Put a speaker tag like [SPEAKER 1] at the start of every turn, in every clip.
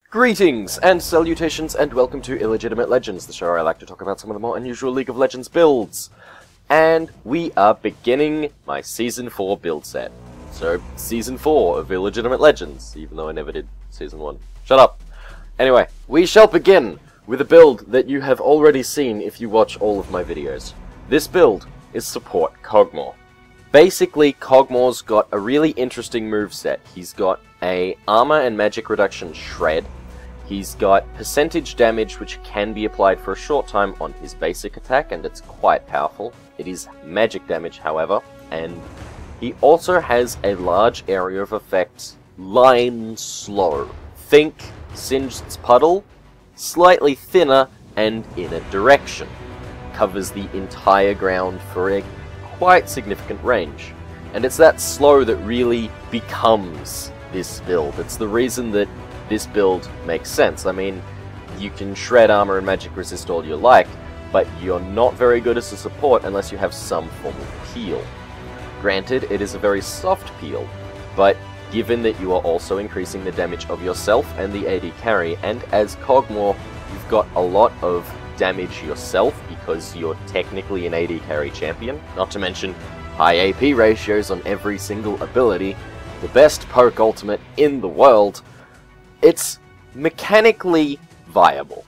[SPEAKER 1] Greetings and salutations and welcome to Illegitimate Legends, the show where I like to talk about some of the more unusual League of Legends builds. And we are beginning my Season 4 build set. So, Season 4 of Illegitimate Legends, even though I never did Season 1. Shut up! Anyway, we shall begin with a build that you have already seen if you watch all of my videos. This build is Support Kog'Maw. Basically, Kog'Maw's got a really interesting moveset. He's got a armor and magic reduction shred. He's got percentage damage which can be applied for a short time on his basic attack, and it's quite powerful. It is magic damage, however, and he also has a large area of effect, line slow. Think Singed's Puddle, slightly thinner and in a direction. Covers the entire ground for a quite significant range. And it's that slow that really becomes this build. It's the reason that this build makes sense. I mean, you can shred armor and magic resist all you like, but you're not very good as a support unless you have some form of peel. Granted, it is a very soft peel, but given that you are also increasing the damage of yourself and the AD carry, and as Kog'Maw, you've got a lot of damage yourself because you're technically an AD carry champion, not to mention high AP ratios on every single ability, the best poke ultimate in the world, it's mechanically viable.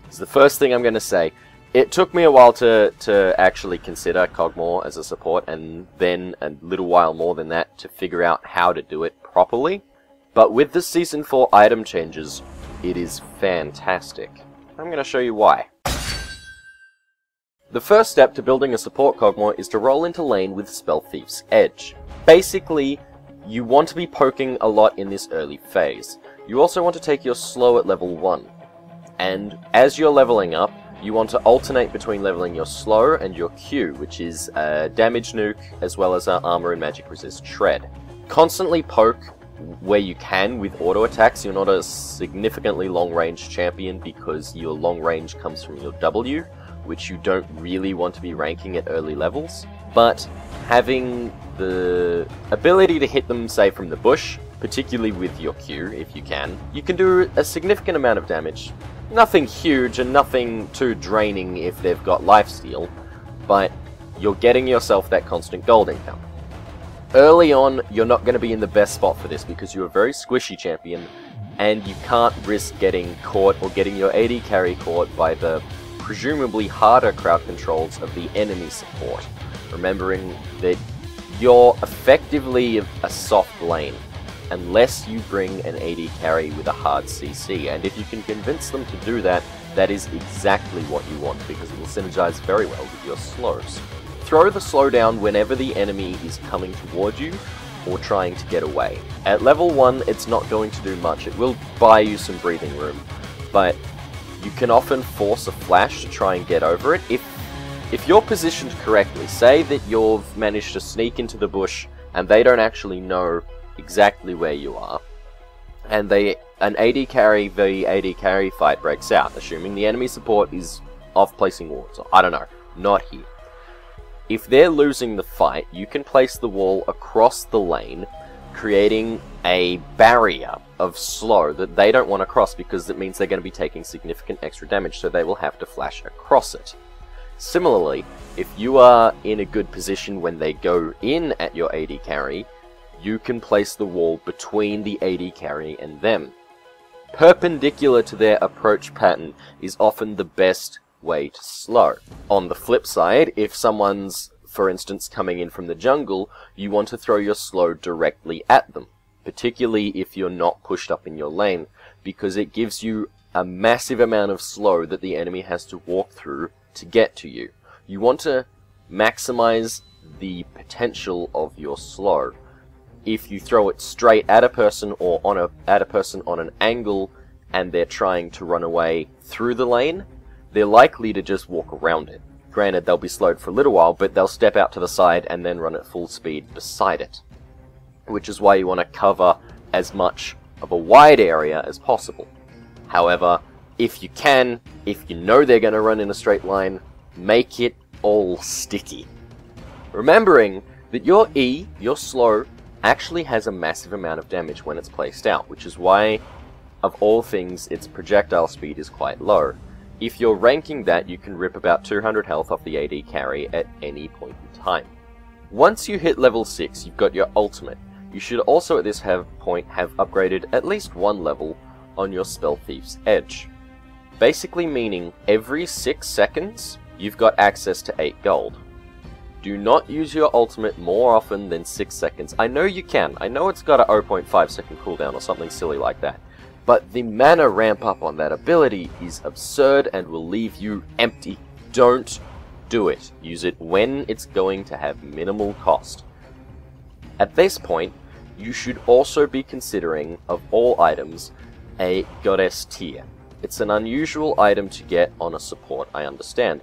[SPEAKER 1] It's the first thing I'm going to say. It took me a while to actually consider Kog'Maw as a support, and then a little while more than that to figure out how to do it properly. But with the Season 4 item changes, it is fantastic. I'm going to show you why. The first step to building a support Kog'Maw is to roll into lane with Spell Thief's Edge. Basically, you want to be poking a lot in this early phase. You also want to take your slow at level 1. And as you're leveling up, you want to alternate between leveling your slow and your Q, which is a damage nuke, as well as our armor and magic resist shred. Constantly poke where you can with auto attacks. You're not a significantly long range champion because your long range comes from your W, which you don't really want to be ranking at early levels. But having the ability to hit them, say, from the bush, particularly with your Q, if you can do a significant amount of damage. Nothing huge and nothing too draining if they've got lifesteal, but you're getting yourself that constant gold income. Early on, you're not going to be in the best spot for this because you're a very squishy champion, and you can't risk getting caught or getting your AD carry caught by the presumably harder crowd controls of the enemy support, remembering that you're effectively a soft lane unless you bring an AD carry with a hard CC, and if you can convince them to do that, that is exactly what you want because it will synergize very well with your slows. Throw the slowdown whenever the enemy is coming toward you or trying to get away. At level 1, it's not going to do much. It will buy you some breathing room, but you can often force a flash to try and get over it. If you're positioned correctly, say that you've managed to sneak into the bush and they don't actually know exactly where you are, and an AD carry v AD carry fight breaks out, assuming the enemy support is off placing wards, or I don't know, not here. If they're losing the fight, you can place the wall across the lane, creating a barrier of slow that they don't want to cross because it means they're going to be taking significant extra damage, so they will have to flash across it. Similarly, if you are in a good position when they go in at your AD carry, you can place the wall between the AD carry and them. Perpendicular to their approach pattern is often the best way to slow. On the flip side, if someone's, for instance, coming in from the jungle, you want to throw your slow directly at them, particularly if you're not pushed up in your lane, because it gives you a massive amount of slow that the enemy has to walk through to get to you. You want to maximize the potential of your slow. If you throw it straight at a person or at a person on an angle and they're trying to run away through the lane, they're likely to just walk around it. Granted, they'll be slowed for a little while, but they'll step out to the side and then run at full speed beside it. Which is why you want to cover as much of a wide area as possible. However, if you can, if you know they're going to run in a straight line, make it all sticky. Remembering that your E, your slow, actually has a massive amount of damage when it's placed out, which is why of all things, its projectile speed is quite low. If you're ranking that, you can rip about 200 health off the AD carry at any point in time. Once you hit level 6, you've got your ultimate. You should also at this point have upgraded at least one level on your Spell Thief's Edge. Basically meaning every 6 seconds, you've got access to 8 gold. Do not use your ultimate more often than 6 seconds. I know you can. I know it's got a 0.5 second cooldown or something silly like that. But the mana ramp up on that ability is absurd and will leave you empty. Don't do it. Use it when it's going to have minimal cost. At this point, you should also be considering, of all items, a Goddess tier. It's an unusual item to get on a support, I understand,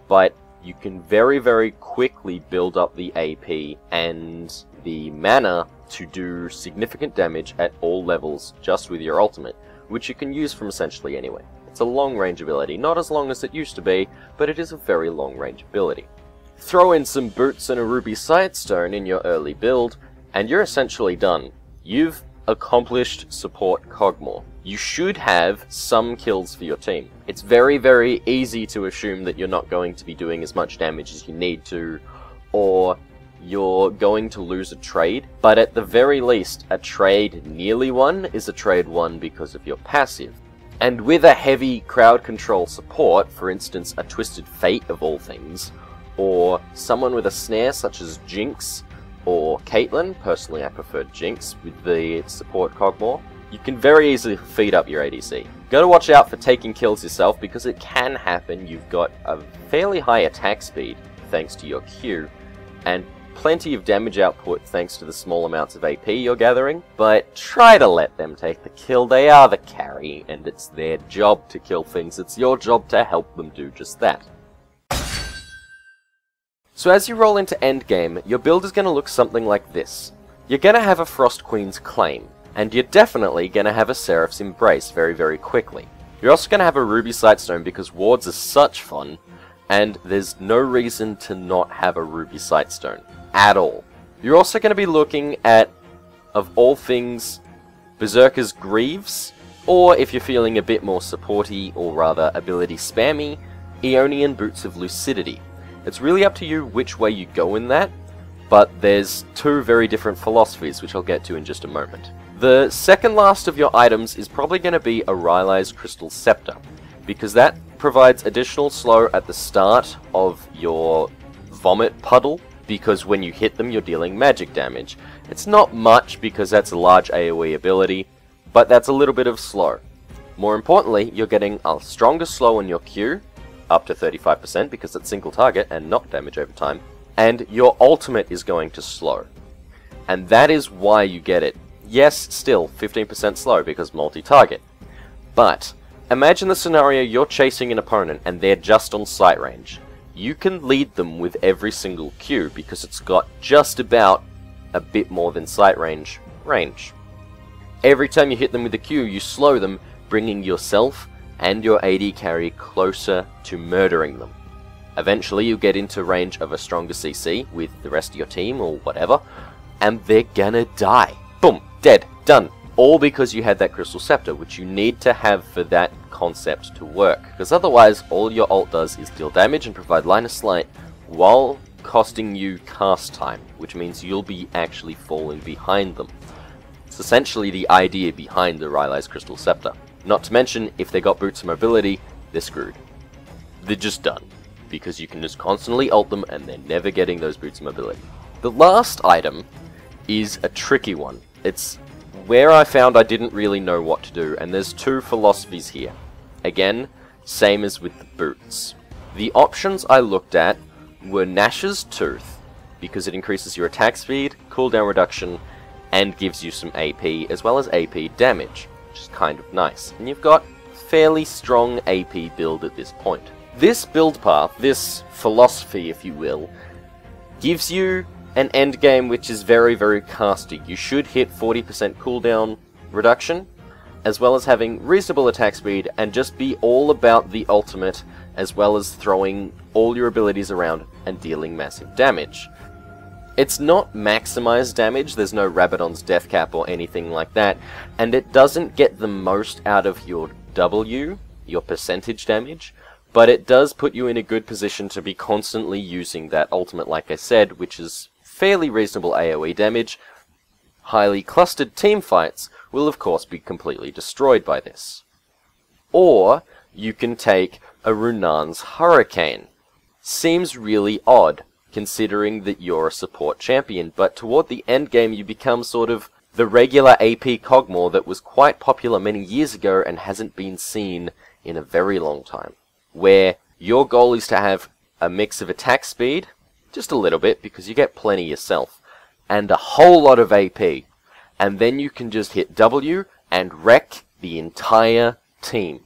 [SPEAKER 1] but you can very, very quickly build up the AP and the mana to do significant damage at all levels just with your ultimate, which you can use from essentially anywhere. It's a long-range ability, not as long as it used to be, but it is a very long-range ability. Throw in some boots and a ruby sightstone in your early build, and you're essentially done. You've accomplished support Kog'Maw. You should have some kills for your team. It's very, very easy to assume that you're not going to be doing as much damage as you need to, or you're going to lose a trade, but at the very least, a trade nearly won is a trade won because of your passive. And with a heavy crowd control support, for instance a Twisted Fate of all things, or someone with a snare such as Jinx or Caitlyn, personally I prefer Jinx with the support Kog'Maw, you can very easily feed up your ADC. Gotta watch out for taking kills yourself because it can happen. You've got a fairly high attack speed thanks to your Q, and plenty of damage output thanks to the small amounts of AP you're gathering, but try to let them take the kill. They are the carry, and it's their job to kill things. It's your job to help them do just that. So as you roll into endgame, your build is going to look something like this. You're going to have a Frost Queen's Claim, and you're definitely going to have a Seraph's Embrace very, very quickly. You're also going to have a Ruby Sightstone because wards are such fun, and there's no reason to not have a Ruby Sightstone at all. You're also going to be looking at, of all things, Berserker's Greaves, or if you're feeling a bit more supporty, or rather ability spammy, Aeonian Boots of Lucidity. It's really up to you which way you go in that, but there's two very different philosophies, which I'll get to in just a moment. The second last of your items is probably going to be a Rylai's Crystal Scepter, because that provides additional slow at the start of your Vomit Puddle, because when you hit them you're dealing magic damage. It's not much because that's a large AoE ability, but that's a little bit of slow. More importantly, you're getting a stronger slow on your Q, up to 35% because it's single target and not damage over time, and your ultimate is going to slow. And that is why you get it. Yes, still 15% slow because multi-target. But imagine the scenario you're chasing an opponent and they're just on sight range. You can lead them with every single Q because it's got just about a bit more than sight range. Every time you hit them with a Q, you slow them, bringing yourself and your AD carry closer to murdering them. Eventually you get into range of a stronger CC with the rest of your team or whatever, and they're gonna die. Boom, dead, done. All because you had that Crystal Scepter, which you need to have for that concept to work. Because otherwise, all your ult does is deal damage and provide line of sight, while costing you cast time, which means you'll be actually falling behind them. It's essentially the idea behind the Rylai's Crystal Scepter. Not to mention, if they got Boots of Mobility, they're screwed. They're just done, because you can just constantly ult them and they're never getting those Boots of Mobility. The last item is a tricky one. It's where I found I didn't really know what to do, and there's two philosophies here. Again, same as with the boots. The options I looked at were Nash's Tooth, because it increases your attack speed, cooldown reduction, and gives you some AP, as well as AP damage, which is kind of nice. And you've got fairly strong AP build at this point. This build path, this philosophy if you will, gives you an endgame which is very, very casty. You should hit 40% cooldown reduction, as well as having reasonable attack speed, and just be all about the ultimate, as well as throwing all your abilities around and dealing massive damage. It's not maximized damage, there's no Rabadon's death cap or anything like that, and it doesn't get the most out of your W, your percentage damage, but it does put you in a good position to be constantly using that ultimate, like I said, which is fairly reasonable AoE damage. Highly clustered team fights will of course be completely destroyed by this. Or you can take a Runan's Hurricane. Seems really odd, considering that you're a support champion, but toward the end game you become sort of the regular AP Kog'Maw that was quite popular many years ago and hasn't been seen in a very long time, where your goal is to have a mix of attack speed, just a little bit because you get plenty yourself, and a whole lot of AP, and then you can just hit W and wreck the entire team.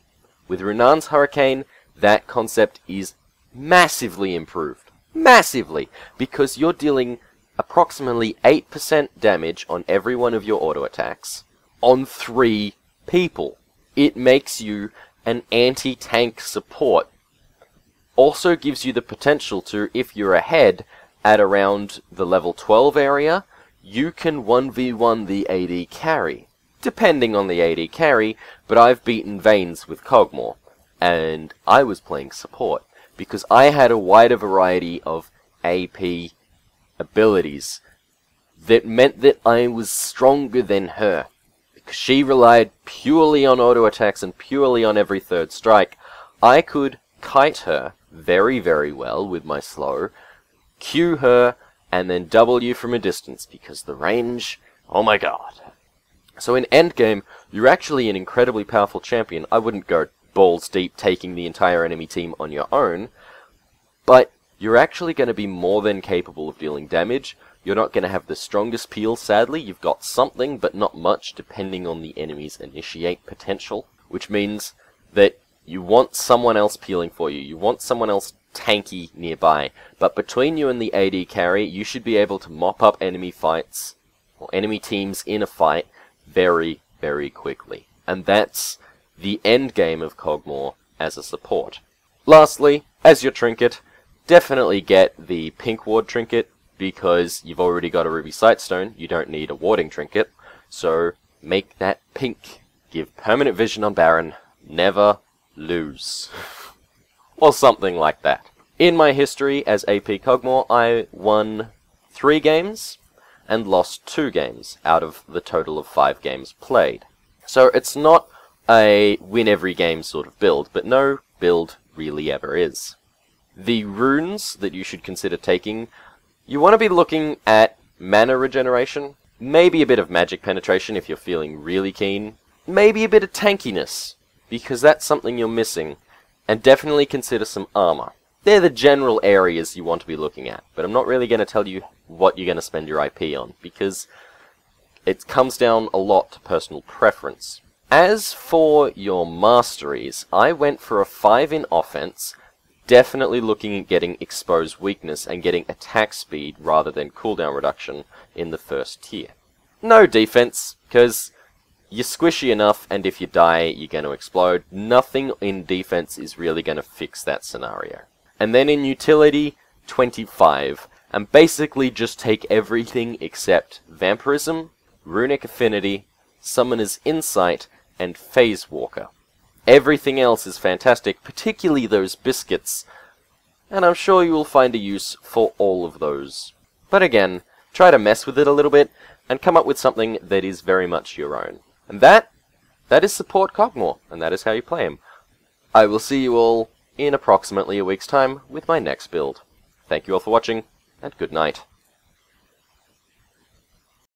[SPEAKER 1] With Runan's Hurricane, that concept is massively improved. Massively! Because you're dealing approximately 8% damage on every one of your auto attacks on 3 people. It makes you an anti-tank support. Also gives you the potential to, if you're ahead at around the level 12 area, you can 1v1 the AD carry. Depending on the AD carry, but I've beaten Vaynes with Kog'Maw, and I was playing support, because I had a wider variety of AP abilities that meant that I was stronger than her. Because she relied purely on auto attacks and purely on every third strike, I could kite her very, very well with my slow, Q her, and then W from a distance, because the range, oh my god. So in endgame, you're actually an incredibly powerful champion. I wouldn't go balls deep taking the entire enemy team on your own, but you're actually going to be more than capable of dealing damage. You're not going to have the strongest peel, sadly. You've got something, but not much, depending on the enemy's initiate potential, which means that you want someone else peeling for you. You want someone else tanky nearby, but between you and the AD carry, you should be able to mop up enemy fights, or enemy teams in a fight, very, very quickly. And that's the end game of Kog'Maw as a support. Lastly, as your trinket, definitely get the pink ward trinket, because you've already got a ruby sightstone, you don't need a warding trinket, so make that pink. Give permanent vision on Baron, never lose. Or something like that. In my history as AP Kog'Maw, I won 3 games, and lost 2 games out of the total of 5 games played. So it's not a win every game sort of build, but no build really ever is. The runes that you should consider taking, you want to be looking at mana regeneration, maybe a bit of magic penetration if you're feeling really keen, maybe a bit of tankiness, because that's something you're missing, and definitely consider some armor. They're the general areas you want to be looking at, but I'm not really going to tell you what you're going to spend your IP on, because it comes down a lot to personal preference. As for your masteries, I went for a 5 in offense, definitely looking at getting exposed weakness and getting attack speed rather than cooldown reduction in the first tier. No defense, because you're squishy enough, and if you die, you're going to explode. Nothing in defense is really going to fix that scenario. And then in utility, 25. And basically just take everything except Vampirism, Runic Affinity, Summoner's Insight, and Phase Walker. Everything else is fantastic, particularly those biscuits, and I'm sure you will find a use for all of those. But again, try to mess with it a little bit, and come up with something that is very much your own. And that is support Kog'Maw, and that is how you play him. I will see you all in approximately a week's time with my next build. Thank you all for watching, and good night.